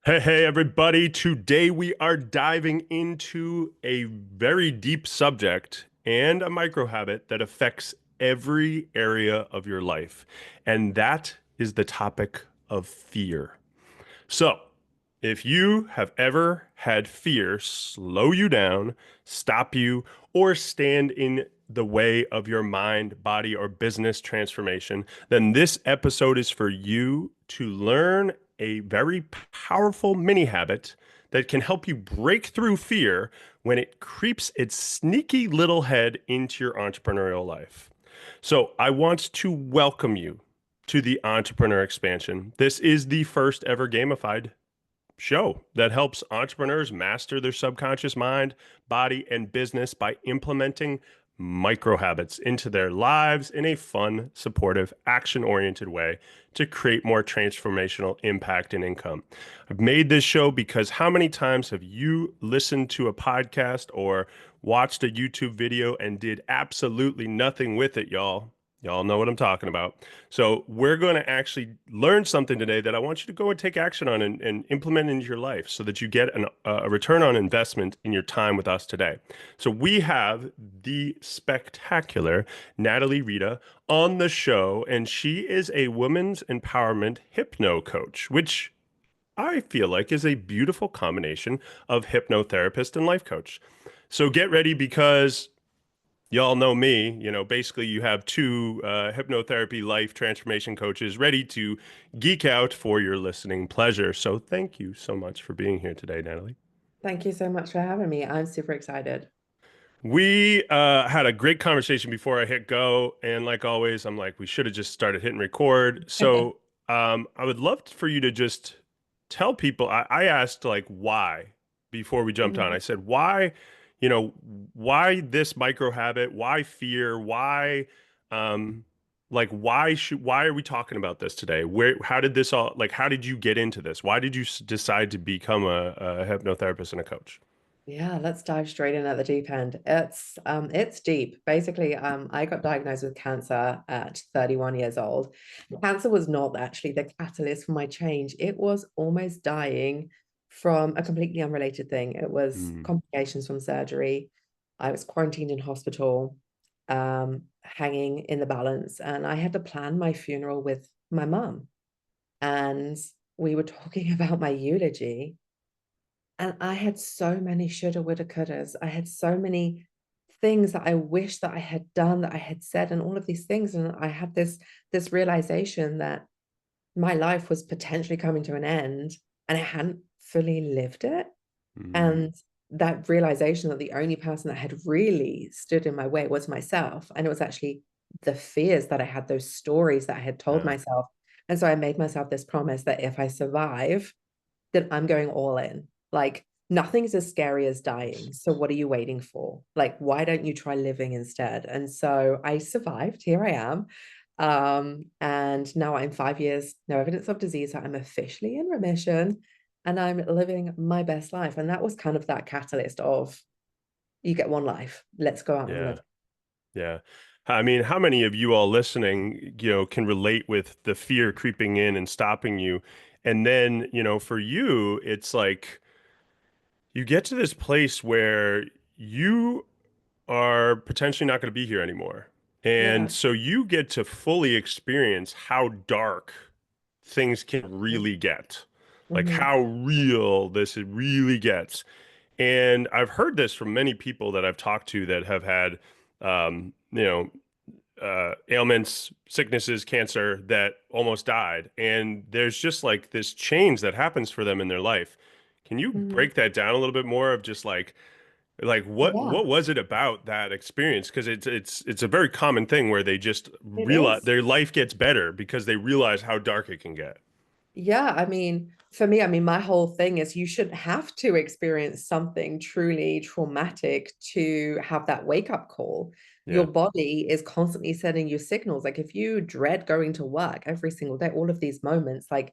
Hey, everybody. Today we are diving into a very deep subject and a micro habit that affects every area of your life. And that is the topic of fear. So, if you have ever had fear slow you down, stop you, or stand in the way of your mind, body, or business transformation, then this episode is for you to learn a very powerful mini habit that can help you break through fear when it creeps its sneaky little head into your entrepreneurial life. So, I want to welcome you to the Entrepreneur Expansion. This is the first ever gamified show that helps entrepreneurs master their subconscious mind, body, and business by implementing micro habits into their lives in a fun, supportive, action oriented way to create more transformational impact and income. I've made this show because how many times have you listened to a podcast or watched a YouTube video and did absolutely nothing with it, y'all? Y'all know what I'm talking about. So we're going to actually learn something today that I want you to go and take action on and implement into your life so that you get a return on investment in your time with us today. So we have the spectacular Natalie Riede on the show, and she is a women's empowerment hypno coach, which I feel like is a beautiful combination of hypnotherapist and life coach. So get ready because y'all know me, basically you have two hypnotherapy life transformation coaches ready to geek out for your listening pleasure. So thank you so much for being here today, Natalie. Thank you so much for having me. I'm super excited. We had a great conversation before I hit go. And like always, I'm like, we should have just started hitting record. So I would love for you to just tell people, I asked like why before we jumped on. I Mhm. said, you know, why this micro habit? Why fear? Um, why are we talking about this today? How did this all, like, how did you get into this? Why did you decide to become a hypnotherapist and a coach? Yeah, let's dive straight in at the deep end. It's deep. Basically, I got diagnosed with cancer at 31 years old. Cancer was not actually the catalyst for my change. It was almost dying from a completely unrelated thing. It was Mm, complications from surgery. I was quarantined in hospital, hanging in the balance, and I had to plan my funeral with my mum. And we were talking about my eulogy. And I had so many shoulda, woulda, couldas. I had so many things that I wish that I had done, that I had said, and all of these things. And I had this realization that my life was potentially coming to an end and I hadn't fully lived it. mm, And that realization that the only person that had really stood in my way was myself. And it was actually the fears that I had, those stories that I had told yeah. myself. And so I made myself this promise that if I survive, then I'm going all in. Like nothing's as scary as dying. So what are you waiting for? Like, why don't you try living instead? And so I survived. Here I am. And now I'm 5 years, no evidence of disease. So I'm officially in remission and I'm living my best life. And that was kind of that catalyst of you get one life. Let's go out and live. Yeah. Yeah. I mean, how many of you all listening, can relate with the fear creeping in and stopping you? And then, for you, it's like you get to this place where you are potentially not going to be here anymore. And Yeah. so you get to fully experience how dark things can really get, like Mm-hmm. how real this really gets. And I've heard this from many people that I've talked to that have had, um, you know, ailments, sicknesses, cancer that almost died. And there's just like this change that happens for them in their life. Can you Mm-hmm. break that down a little bit more of just like Yeah, what was it about that experience? Because it's a very common thing where they just it realize is. their life gets better because they realize how dark it can get. Yeah, I mean, for me, I mean, my whole thing is you shouldn't have to experience something truly traumatic to have that wake up call. Your Yeah. body is constantly sending you signals. Like if you dread going to work every single day, all of these moments, like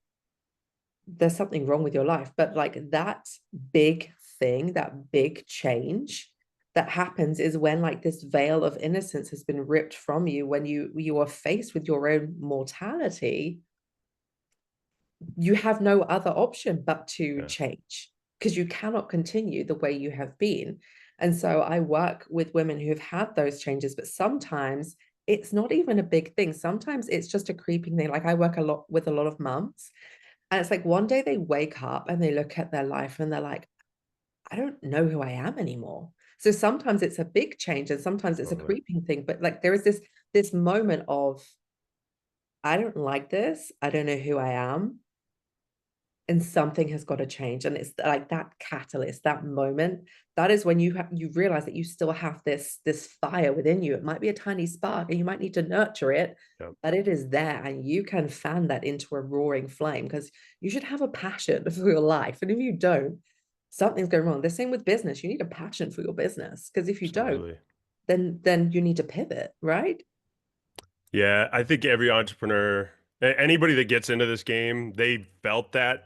there's something wrong with your life. But like that big thing, that big change that happens is when like this veil of innocence has been ripped from you when you are faced with your own mortality. you have no other option but to Yeah, change because you cannot continue the way you have been. And so I work with women who have had those changes, but sometimes it's not even a big thing. Sometimes it's just a creeping thing. Like I work a lot with a lot of mums, and it's like one day they wake up and they look at their life and they're like, I don't know who I am anymore. So sometimes it's a big change and sometimes it's a totally. creeping thing. But like there is this moment of, I don't like this. I don't know who I am, and something has got to change. And it's like that catalyst, that moment, that is when you realize that you still have this fire within you. It might be a tiny spark and you might need to nurture it, Yeah, but it is there and you can fan that into a roaring flame, because you should have a passion for your life. And if you don't, something's going wrong. The same with business. You need a passion for your business, because if you don't, absolutely. then you need to pivot, right? Yeah, I think every entrepreneur, anybody that gets into this game, they felt that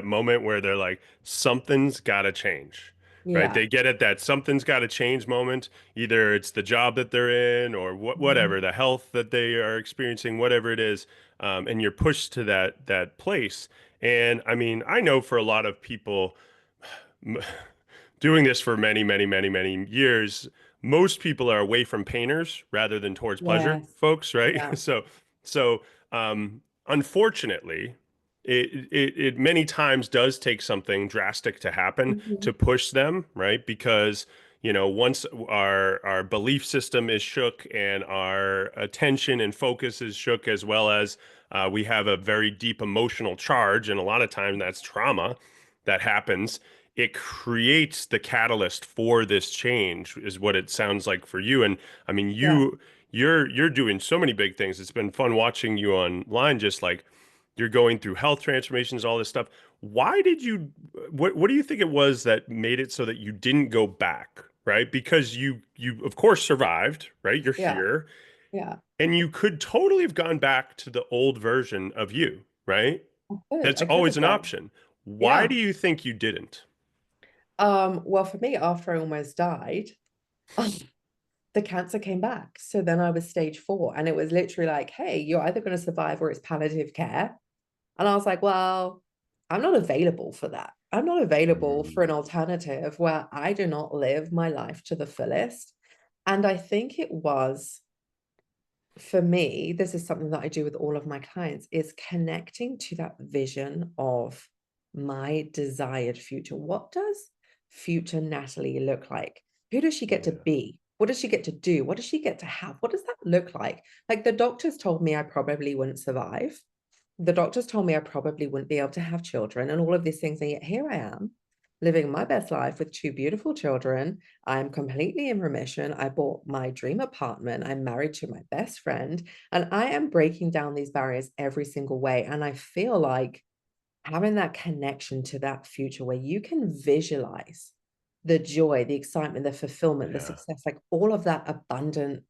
moment where they're like, something's got to change, right? Yeah. They get it that something's got to change moment. Either it's the job that they're in, or whatever, Mhm. the health that they are experiencing, whatever it is, and you're pushed to that place. And I mean, I know for a lot of people doing this for many, many, many, many years, most people are away from painters rather than towards pleasure Yes. folks, right? Yeah. So unfortunately, it many times does take something drastic to happen to Mhm. push them, right? Because once our belief system is shook and our attention and focus is shook, as well as we have a very deep emotional charge, and a lot of times that's trauma that happens. It creates the catalyst for this change, is what it sounds like for you. And I mean, Yeah. you're doing so many big things. It's been fun watching you online, just like you're going through health transformations, all this stuff. Why did you, what do you think it was that made it so that you didn't go back, right? Because you of course survived, right? You're Yeah. here, Yeah. and you could totally have gone back to the old version of you, right? That's I could always have an done. option. Why Yeah. do you think you didn't? Well, for me, after I almost died, the cancer came back. So then I was stage 4, and it was literally like, hey, you're either going to survive or it's palliative care. And I was like, well, I'm not available for that. I'm not available for an Mm, alternative where I do not live my life to the fullest. And I think it was, for me, this is something that I do with all of my clients, is connecting to that vision of my desired future. What does future Natalie look like? Who does she get to yeah, be? What does she get to do? What does she get to have? What does that look like? Like the doctors told me I probably wouldn't survive. The doctors told me I probably wouldn't be able to have children and all of these things. And yet here I am, living my best life with 2 beautiful children. I'm completely in remission. I bought my dream apartment. I'm married to my best friend. And I am breaking down these barriers every single way. And I feel like having that connection to that future where you can visualize the joy, the excitement, the fulfillment, the yeah, success, like all of that abundant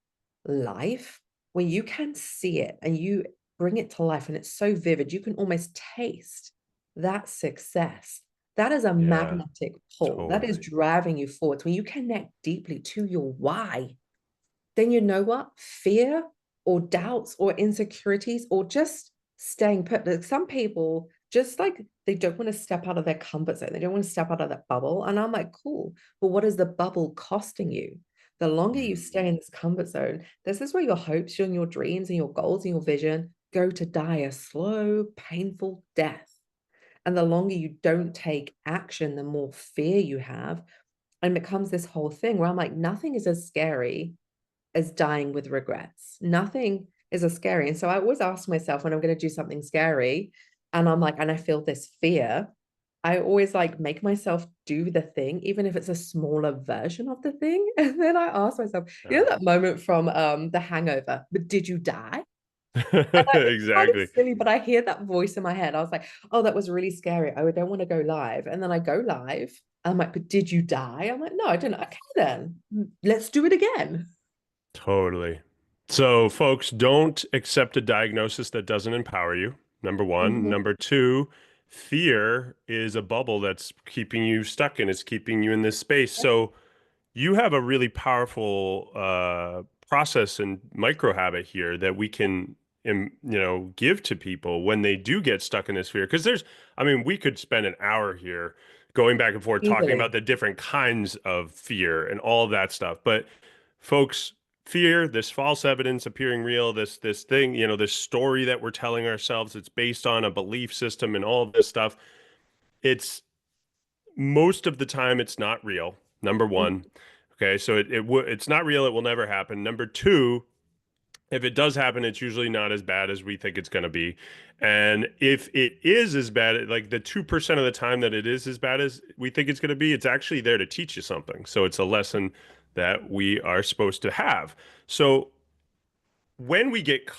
life, where you can see it and you bring it to life and it's so vivid, you can almost taste that success. That is a yeah, magnetic pull that is totally. driving you forward. When you connect deeply to your why, then you know what? Fear or doubts or insecurities or just staying put. Like some people just like they don't want to step out of their comfort zone. They don't want to step out of that bubble. And I'm like, cool. But what is the bubble costing you? The longer you Mm, stay in this comfort zone, this is where your hopes and your dreams and your goals and your vision go to die a slow, painful death. And the longer you don't take action, the more fear you have. And it becomes this whole thing where I'm like, nothing is as scary as dying with regrets. Nothing is as scary. And so I always ask myself when I'm going to do something scary and I'm like, and I feel this fear, I always like make myself do the thing, even if it's a smaller version of the thing. And then I ask myself, you know, yeah. that moment from The Hangover, but did you die? And it's kind of Exactly. silly, but I hear that voice in my head. I was like, oh, that was really scary. I don't want to go live. And then I go live. I'm like, but did you die? I'm like, no, I didn't. Okay, then let's do it again. Totally. So, folks, don't accept a diagnosis that doesn't empower you. Number one. Mhm. Number two, fear is a bubble that's keeping you stuck and it's keeping you in this space. So, you have a really powerful process and micro habit here that we can give to people when they do get stuck in this fear. Because I mean, we could spend an hour here going back and forth talking about Easily. the different kinds of fear and all of that stuff. But folks, fear, this false evidence appearing real, this thing, this story that we're telling ourselves, it's based on a belief system and all of this stuff. It's most of the time it's not real. Number one. Okay, so it's not real, it will never happen. Number two, if it does happen, it's usually not as bad as we think it's going to be. And if it is as bad, like the 2% of the time that it is as bad as we think it's going to be, it's actually there to teach you something. So it's a lesson that we are supposed to have. So when we get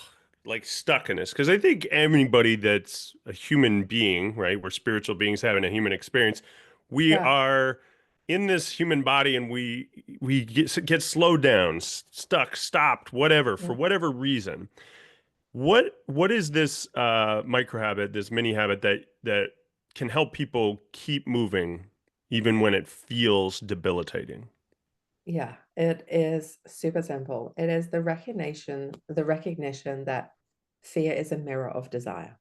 like stuck in this, because I think anybody that's a human being, right? We're spiritual beings having a human experience. We Yeah. are in this human body, and we get slowed down, stuck, stopped, whatever, for Yeah. whatever reason. What is this micro habit, this mini habit that can help people keep moving even when it feels debilitating? Yeah, it is super simple. It is the recognition that fear is a mirror of desire.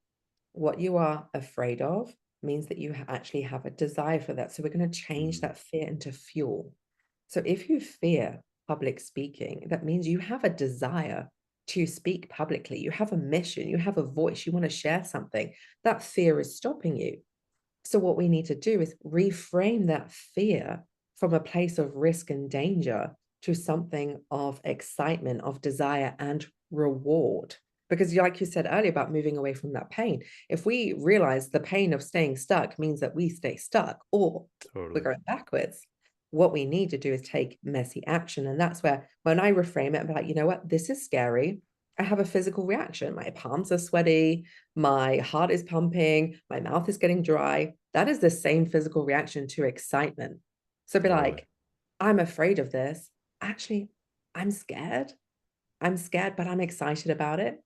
What you are afraid of means that you actually have a desire for that. So we're going to change Mm, that fear into fuel. So if you fear public speaking, that means you have a desire to speak publicly. You have a mission, you have a voice, you want to share something. That fear is stopping you. So, what we need to do is reframe that fear from a place of risk and danger to something of excitement, of desire, and reward. Because, like you said earlier about moving away from that pain, if we realize the pain of staying stuck means that we stay stuck or we're totally. going backwards, what we need to do is take messy action. And that's where, when I reframe it, I'm like, you know what, this is scary. I have a physical reaction. My palms are sweaty, my heart is pumping, my mouth is getting dry. That is the same physical reaction to excitement. So be Totally. like, I'm afraid of this. Actually, I'm scared. I'm scared, but I'm excited about it.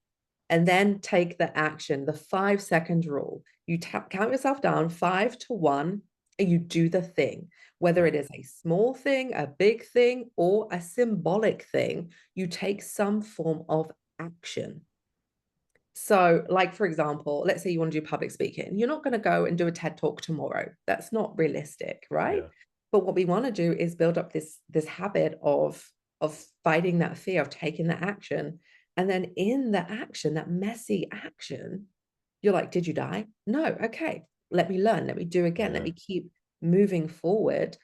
And then take the action, the 5 second rule. You count yourself down 5 to 1, and you do the thing, whether Yeah. it is a small thing, a big thing, or a symbolic thing. You take some form of action. So, like, for example, let's say you want to do public speaking. You're not going to go and do a TED talk tomorrow. That's not realistic, right? Yeah. But what we want to do is build up this habit of fighting that fear, of taking that action. And then in the action, that messy action, you're like, did you die? No. Okay. Let me learn. Let me do again. Let Yeah. me keep moving forward.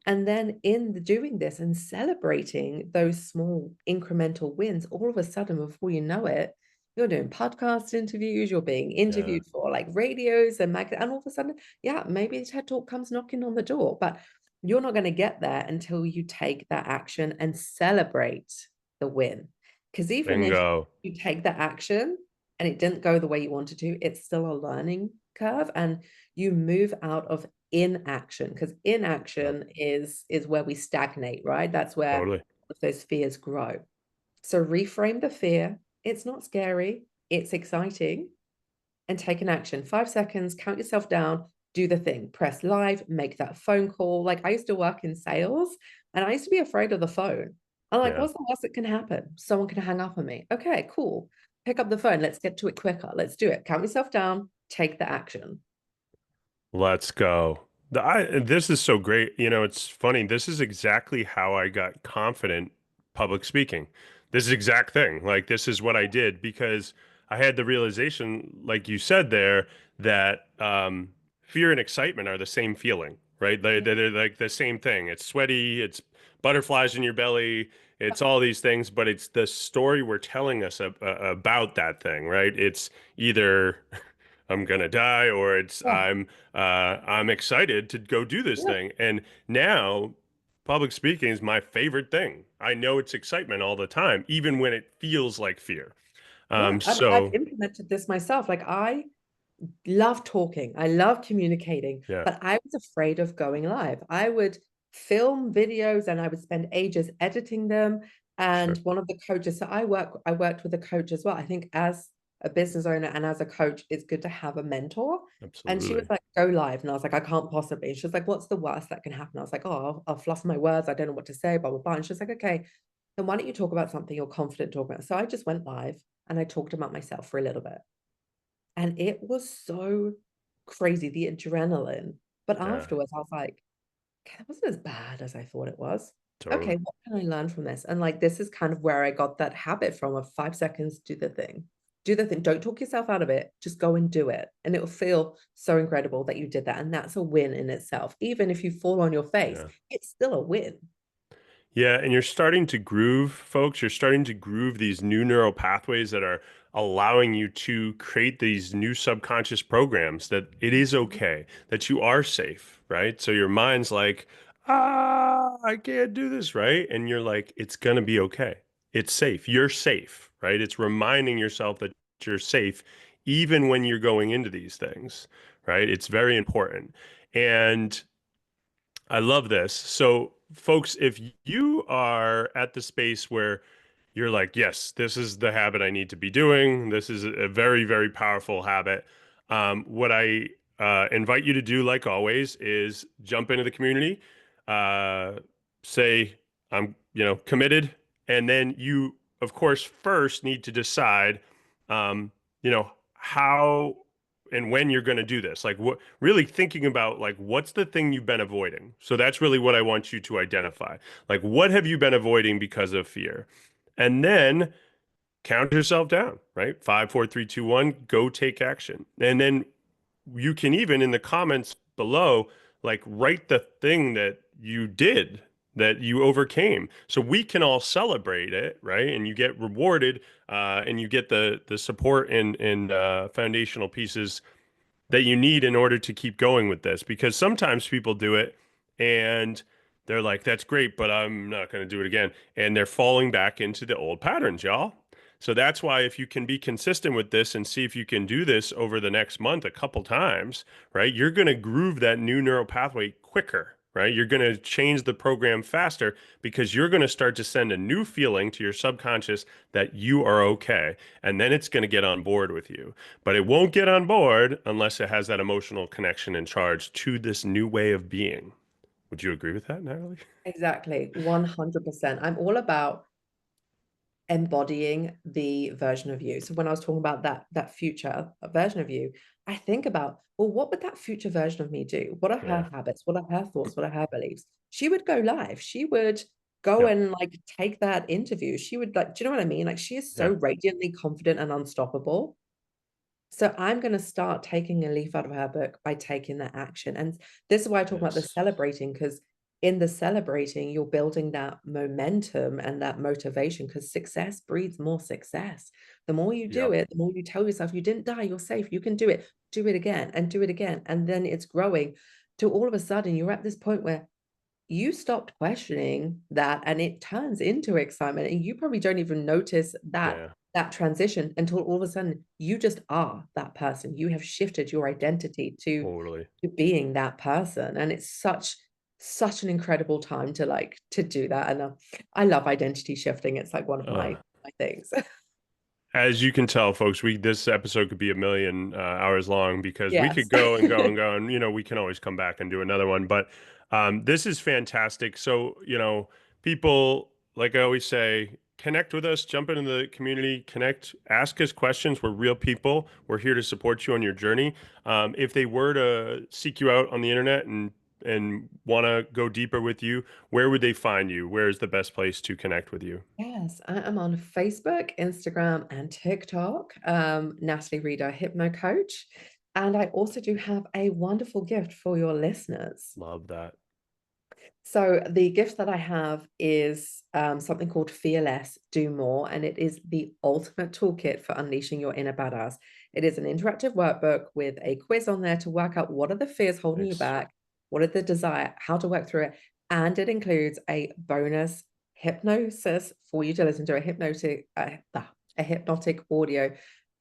And then in the doing this and celebrating those small incremental wins, all of a sudden, before you know it, you're doing podcast interviews, you're being Yeah. interviewed for like radios and and all of a sudden, yeah, maybe a TED Talk comes knocking on the door, but you're not going to get there until you take that action and celebrate the win. Because even if Bingo. you take the action and it didn't go the way you wanted to, it's still a learning curve, and you move out of inaction, because Yep. inaction is where we stagnate, right? That's where Totally. those fears grow. So reframe the fear. It's not scary, it's exciting, and take an action. 5 seconds, count yourself down, do the thing, press live, make that phone call. Like, I used to work in sales and I used to be afraid of the phone. I'm like, Yeah. what's the worst that can happen? Someone can hang up on me. Okay, cool. Pick up the phone. Let's get to it quicker. Let's do it. Count yourself down, take the action. Let's go. This is so great. It's funny. This is exactly how I got confident public speaking. This is exact thing. Like, this is what I did because I had the realization, like you said there, that fear and excitement are the same feeling, right? They're like the same thing. It's sweaty, it's butterflies in your belly, it's all these things, but it's the story we're telling us about that thing, right? It's either I'm gonna die, or it's Yeah. I'm excited to go do this Yeah. thing. And now public speaking is my favorite thing. I know it's excitement all the time, even when it feels like fear. Yeah. I've So implemented this myself. Like, I love talking. I love communicating, yeah, but I was afraid of going live. I would film videos and I would spend ages editing them. And sure, one of the coaches, so I worked with a coach as well. I think as a business owner and as a coach, it's good to have a mentor. And she was absolutely, like, go live. And I was like, I can't possibly. She was like, what's the worst that can happen? I was like, oh, I'll fluff my words. I don't know what to say, blah, blah, blah. And she was like, okay. then why don't you talk about something you're confident talking about? So I just went live and I talked about myself for a little bit. And it was so crazy, the adrenaline. But Yeah, afterwards, I was like, okay, that wasn't as bad as I thought it was. totally. Okay, what can I learn from this? And like, this is kind of where I got that habit from of 5 seconds, do the thing. Do the thing. Don't talk yourself out of it. Just go and do it. And it will feel so incredible that you did that. And that's a win in itself. Even if you fall on your face, Yeah. it's still a win. Yeah, and you're starting to groove, folks. You're starting to groove these new neural pathways that are allowing you to create these new subconscious programs that it is okay, that you are safe, right? So your mind's like, I can't do this, right? And you're like, it's gonna be okay. It's safe. You're safe, right? It's reminding yourself that you're safe even when you're going into these things, right? It's very important. And I love this. So, folks, if you are at the space where you're like, yes, this is the habit I need to be doing, this is a very, very powerful habit. What I invite you to do, like always, is jump into the community, uh, say, I'm, committed. And then you, of course, first need to decide, how and when you're going to do this. Like what really thinking about like what's the thing you've been avoiding. So that's really what I want you to identify. Like what have you been avoiding because of fear? And then count yourself down, right? 5, 4, 3, 2, 1, go take action. And then you can even in the comments below, like write the thing that you did that you overcame. So we can all celebrate it, right? And you get rewarded, and you get the support and foundational pieces that you need in order to keep going with this because sometimes people do it and they're like, that's great, but I'm not going to do it again. And they're falling back into the old patterns, y'all. So that's why if you can be consistent with this and see if you can do this over the next month a couple times, right? You're going to groove that new neural pathway quicker, right? You're going to change the program faster because you're going to start to send a new feeling to your subconscious that you are okay. And then it's going to get on board with you. But it won't get on board unless it has that emotional connection and charge to this new way of being. Would you agree with that, Natalie? Exactly. 100%. I'm all about embodying the version of you. So when I was talking about that future version of you, I think about, well, what would that future version of me do? What are Yeah. her habits? What are her thoughts? What are her beliefs? She would go live. She would go Yep. and like take that interview. She would like, do you know what I mean? Like she is so Yeah. radiantly confident and unstoppable. So I'm going to start taking a leaf out of her book by taking that action. And this is why I talk about the Yes. celebrating, because in the celebrating, you're building that momentum and that motivation because success breeds more success. The more you do Yep. it, the more you tell yourself, you didn't die, you're safe, you can do it again and do it again. And then it's growing to all of a sudden you're at this point where you stopped questioning that and it turns into excitement and you probably don't even notice Yeah. that transition until all of a sudden you just are that person. You have shifted your identity Totally. to being that person, and it's such an incredible time to like to do that. And I love identity shifting. It's like one of Uh, my things. as you can tell, folks, we this episode could be a million hours long because we Yes. could go and go and go, and we can always come back and do another one. But this is fantastic. So people, like I always say, connect with us, jump into the community, connect, ask us questions. We're real people. We're here to support you on your journey. If they were to seek you out on the internet and want to go deeper with you, where would they find you? Where is the best place to connect with you? Yes, I am on Facebook, Instagram, and TikTok. Natalie Riede, hypno coach. And I also do have a wonderful gift for your listeners. Love that. So the gift that I have is something called Fearless, Do More, and it is the ultimate toolkit for unleashing your inner badass. It is an interactive workbook with a quiz on there to work out what are the fears holding you Nice. back, what are the desire, how to work through it, and it includes a bonus hypnosis for you to listen to a hypnotic audio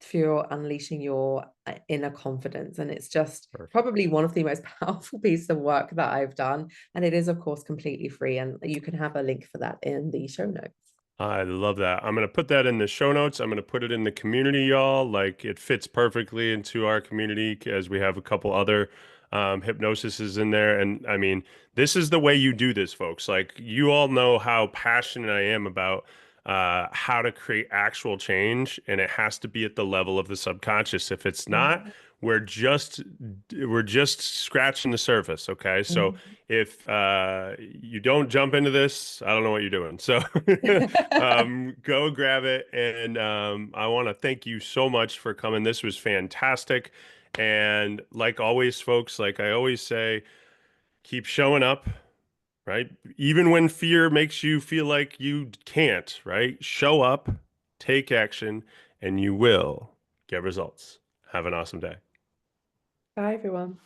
for unleashing your inner confidence, and it's just Perfect. probably one of the most powerful pieces of work that I've done. And it is, of course, completely free. And you can have a link for that in the show notes. I love that. I'm going to put that in the show notes. I'm going to put it in the community, y'all. Like it fits perfectly into our community as we have a couple other hypnosises in there. And I mean, this is the way you do this, folks. Like you all know how passionate I am about how to create actual change, and it has to be at the level of the subconscious. If it's not, Mhm. we're just we're just scratching the surface. Okay, so Mhm. if you don't jump into this, I don't know what you're doing. So go grab it. And I want to thank you so much for coming. This was fantastic. And like always, folks, like I always say, keep showing up, right? Even when fear makes you feel like you can't, right? Show up, take action, and you will get results. Have an awesome day. Bye, everyone.